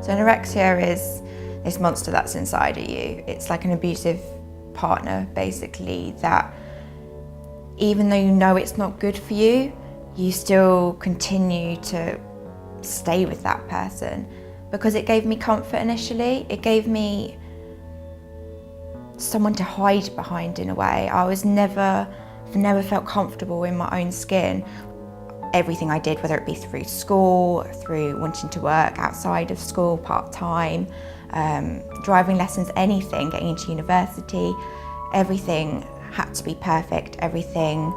So anorexia is this monster that's inside of you. It's like an abusive partner, basically, that even though you know it's not good for you, you still continue to stay with that person because it gave me comfort initially. It gave me someone to hide behind in a way. I've never felt comfortable in my own skin. Everything I did, whether it be through school, through wanting to work outside of school, part-time, driving lessons, anything, getting into university, everything had to be perfect, everything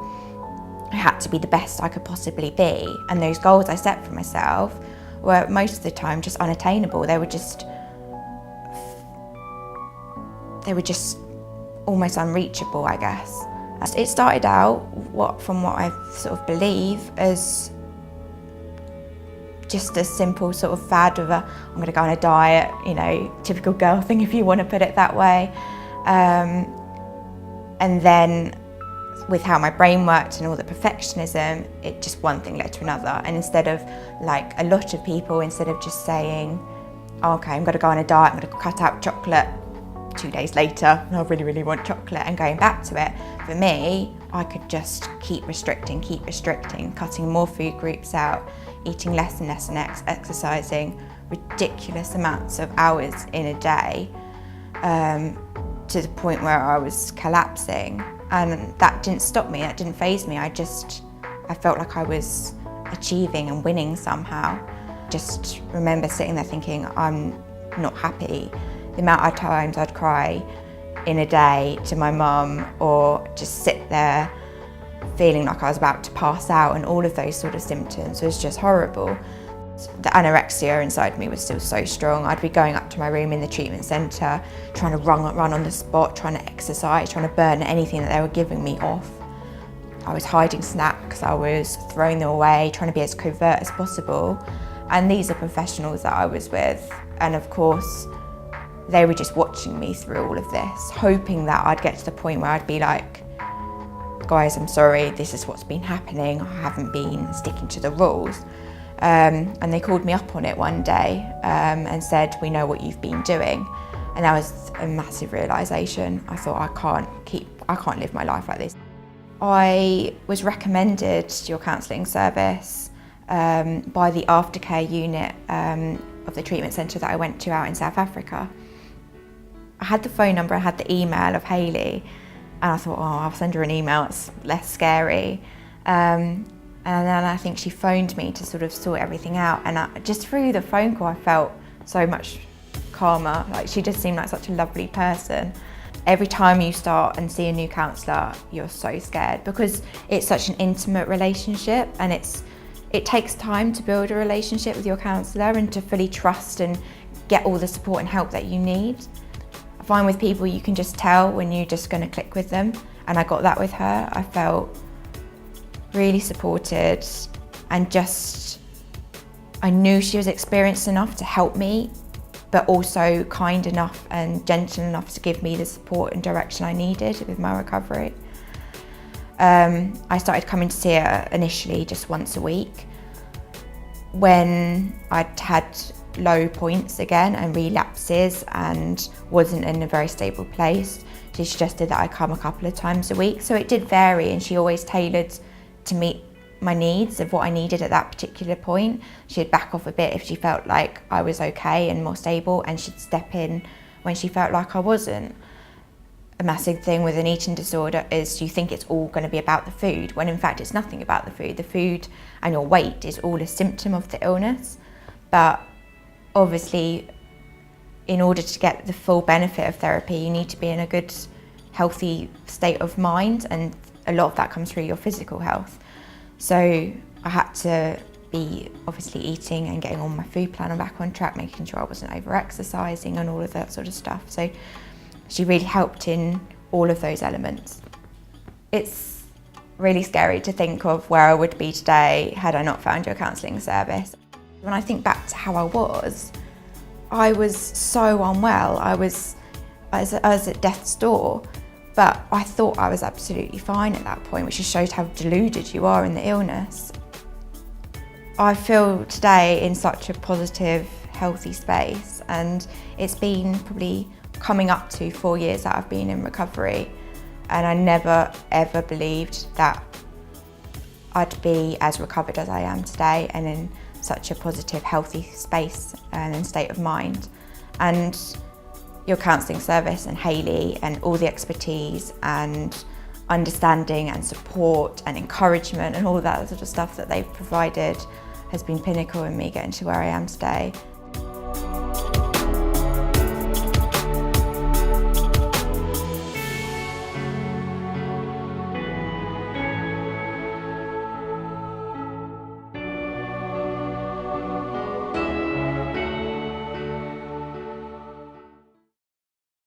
had to be the best I could possibly be. And those goals I set for myself were most of the time just unattainable. They were just almost unreachable, I guess. It started out, from what I sort of believe, as just a simple sort of fad of I'm going to go on a diet, you know, typical girl thing if you want to put it that way. And then with how my brain worked and all the perfectionism, it just one thing led to another. And instead of, like a lot of people, instead of just saying, oh, okay, I'm going to go on a diet, I'm going to cut out chocolate 2 days later, and I really, really want chocolate, and going back to it, for me, I could just keep restricting, cutting more food groups out, eating less and less and exercising ridiculous amounts of hours in a day, to the point where I was collapsing. And that didn't stop me, that didn't faze me. I felt like I was achieving and winning somehow. Just remember sitting there thinking, I'm not happy. The amount of times I'd cry in a day to my mum, or just sit there feeling like I was about to pass out, and all of those sort of symptoms was just horrible. The anorexia inside me was still so strong. I'd be going up to my room in the treatment centre, trying to run on the spot, trying to exercise, trying to burn anything that they were giving me off. I was hiding snacks, I was throwing them away, trying to be as covert as possible. And these are professionals that I was with, and of course, they were just watching me through all of this, hoping that I'd get to the point where I'd be like, guys, I'm sorry, this is what's been happening, I haven't been sticking to the rules. And they called me up on it one day and said, we know what you've been doing. And that was a massive realisation. I thought, I can't live my life like this. I was recommended your counselling service by the aftercare unit of the treatment centre that I went to out in South Africa. I had the phone number, I had the email of Hayley, and I thought, oh, I'll send her an email, it's less scary. And then I think she phoned me to sort of sort everything out, and just through the phone call I felt so much calmer. Like, she just seemed like such a lovely person. Every time you start and see a new counsellor, you're so scared because it's such an intimate relationship, and it takes time to build a relationship with your counsellor and to fully trust and get all the support and help that you need. I find with people you can just tell when you're just going to click with them, and I got that with her. I felt really supported, and I knew she was experienced enough to help me, but also kind enough and gentle enough to give me the support and direction I needed with my recovery. I started coming to see her initially just once a week. When I'd had low points again and relapses and wasn't in a very stable place, she suggested that I come a couple of times a week. So it did vary, and she always tailored to meet my needs of what I needed at that particular point. She'd back off a bit if she felt like I was okay and more stable, and she'd step in when she felt like I wasn't. A massive thing with an eating disorder is you think it's all going to be about the food, when in fact it's nothing about the food. The food and your weight is all a symptom of the illness. But obviously, in order to get the full benefit of therapy, you need to be in a good, healthy state of mind, and a lot of that comes through your physical health. So I had to be obviously eating and getting all my food plan and back on track, making sure I wasn't over-exercising and all of that sort of stuff. So she really helped in all of those elements. It's really scary to think of where I would be today had I not found your counselling service. When I think back to how I was so unwell. I was at death's door. But I thought I was absolutely fine at that point, which just shows how deluded you are in the illness. I feel today in such a positive, healthy space, and it's been probably coming up to 4 years that I've been in recovery, and I never ever believed that I'd be as recovered as I am today and in such a positive, healthy space and state of mind. And your counselling service and Hayley and all the expertise and understanding and support and encouragement and all that sort of stuff that they've provided has been pinnacle in me getting to where I am today.